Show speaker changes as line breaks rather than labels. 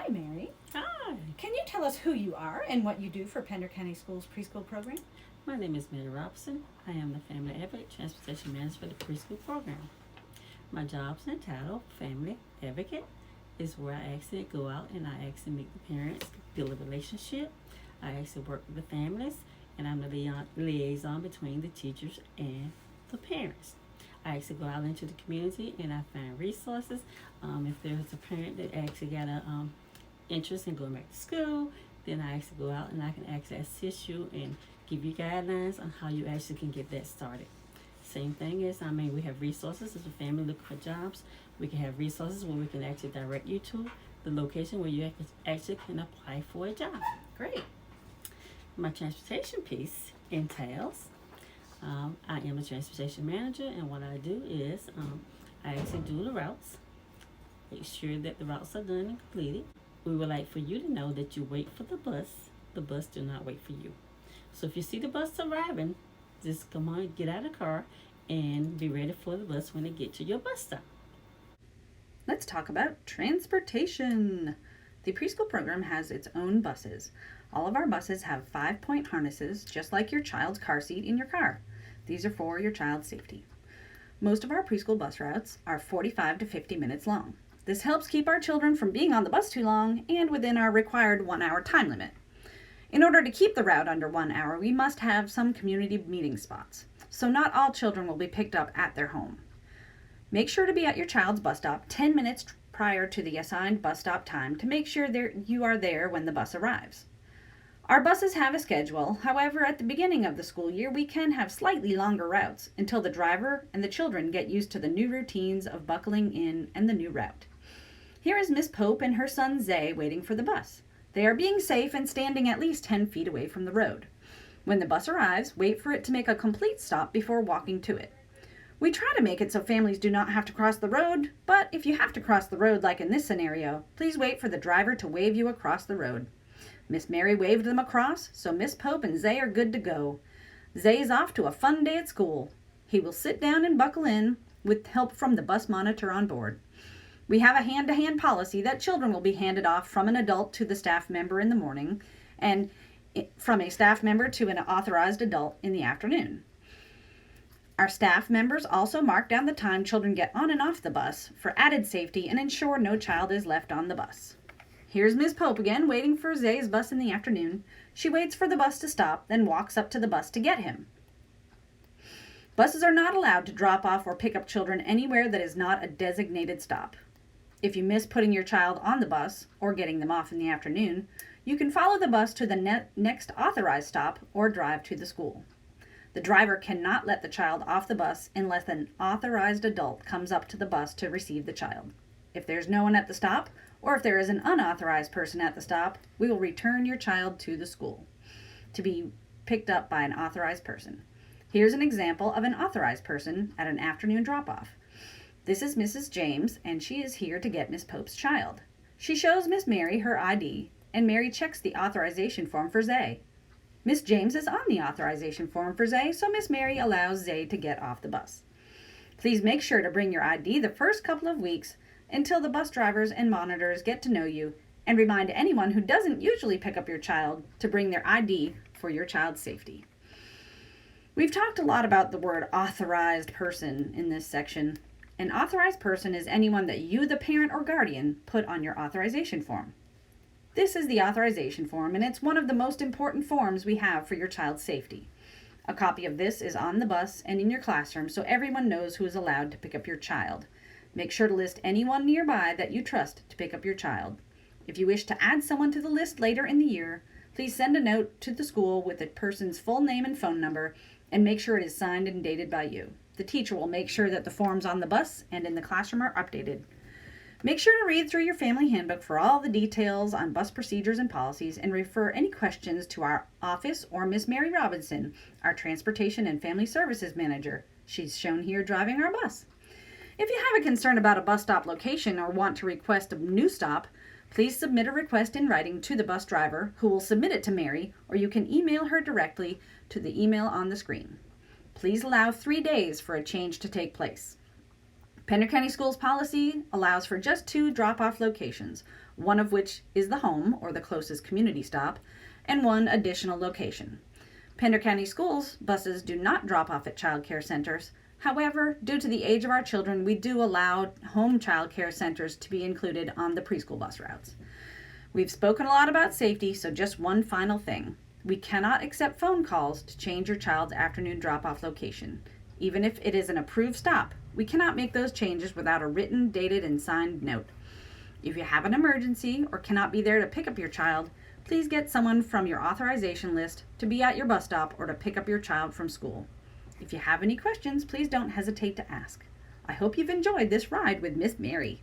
Hi, Mary.
Hi,
Can you tell us who you are and what you do for Pender County Schools preschool program?
my name is Mary Robinson. I am the Family Advocate Transportation Manager for the preschool program. My job's entitled Family Advocate is where I actually go out and I actually meet the parents, build a relationship. I actually work with the families, and I'm the liaison between the teachers and the parents. I actually go out into the community and I find resources. If there's a parent that actually got a interest in going back to school, then I actually go out and I can actually assist you and give you guidelines on how you actually can get that started. Same thing is, we have resources as a family look for jobs. We can have resources where we can actually direct you to the location where you actually can apply for a job.
Great.
My transportation piece entails I am a transportation manager, and what I do is I actually do the routes, make sure that the routes are done and completed. We would like for you to know that you wait for the bus. The bus do not wait for you. So if you see the bus arriving, just come on, get out of the car, and be ready for the bus when it get to your bus stop.
Let's talk about transportation. The preschool program has its own buses. All of our buses have 5-point harnesses, just like your child's car seat in your car. These are for your child's safety. Most of our preschool bus routes are 45 to 50 minutes long. This helps keep our children from being on the bus too long and within our required 1-hour time limit. In order to keep the route under 1 hour, we must have some community meeting spots, so not all children will be picked up at their home. Make sure to be at your child's bus stop 10 minutes prior to the assigned bus stop time to make sure you are there when the bus arrives. Our buses have a schedule. However, at the beginning of the school year, we can have slightly longer routes until the driver and the children get used to the new routines of buckling in and the new route. Here is Miss Pope and her son Zay waiting for the bus. They are being safe and standing at least 10 feet away from the road. When the bus arrives, wait for it to make a complete stop before walking to it. We try to make it so families do not have to cross the road, but if you have to cross the road like in this scenario, please wait for the driver to wave you across the road. Miss Mary waved them across, so Miss Pope and Zay are good to go. Zay is off to a fun day at school. He will sit down and buckle in with help from the bus monitor on board. We have a hand-to-hand policy that children will be handed off from an adult to the staff member in the morning and from a staff member to an authorized adult in the afternoon. Our staff members also mark down the time children get on and off the bus for added safety and ensure no child is left on the bus. Here's Miss Pope again, waiting for Zay's bus in the afternoon. She waits for the bus to stop, then walks up to the bus to get him. Buses are not allowed to drop off or pick up children anywhere that is not a designated stop. If you miss putting your child on the bus or getting them off in the afternoon, you can follow the bus to the next authorized stop or drive to the school. The driver cannot let the child off the bus unless an authorized adult comes up to the bus to receive the child. If there's no one at the stop, or if there is an unauthorized person at the stop, we will return your child to the school to be picked up by an authorized person. Here's an example of an authorized person at an afternoon drop-off. This is Mrs. James, and she is here to get Miss Pope's child. She shows Miss Mary her ID, and Mary checks the authorization form for Zay. Miss James is on the authorization form for Zay, so Miss Mary allows Zay to get off the bus. Please make sure to bring your ID the first couple of weeks until the bus drivers and monitors get to know you, and remind anyone who doesn't usually pick up your child to bring their ID for your child's safety. We've talked a lot about the word authorized person in this section. An authorized person is anyone that you, the parent or guardian, put on your authorization form. This is the authorization form, and it's one of the most important forms we have for your child's safety. A copy of this is on the bus and in your classroom so everyone knows who is allowed to pick up your child. Make sure to list anyone nearby that you trust to pick up your child. If you wish to add someone to the list later in the year, please send a note to the school with the person's full name and phone number and make sure it is signed and dated by you. The teacher will make sure that the forms on the bus and in the classroom are updated. Make sure to read through your family handbook for all the details on bus procedures and policies and refer any questions to our office or Miss Mary Robinson, our Transportation and Family Services Manager. She's shown here driving our bus. If you have a concern about a bus stop location or want to request a new stop, please submit a request in writing to the bus driver who will submit it to Mary, or you can email her directly to the email on the screen. Please allow 3 days for a change to take place. Pender County Schools policy allows for just 2 drop-off locations, one of which is the home or the closest community stop, and one additional location. Pender County Schools buses do not drop off at child care centers. However, due to the age of our children, we do allow home child care centers to be included on the preschool bus routes. We've spoken a lot about safety, so just one final thing. We cannot accept phone calls to change your child's afternoon drop-off location. Even if it is an approved stop, we cannot make those changes without a written, dated, and signed note. If you have an emergency or cannot be there to pick up your child, please get someone from your authorization list to be at your bus stop or to pick up your child from school. If you have any questions, please don't hesitate to ask. I hope you've enjoyed this ride with Miss Mary.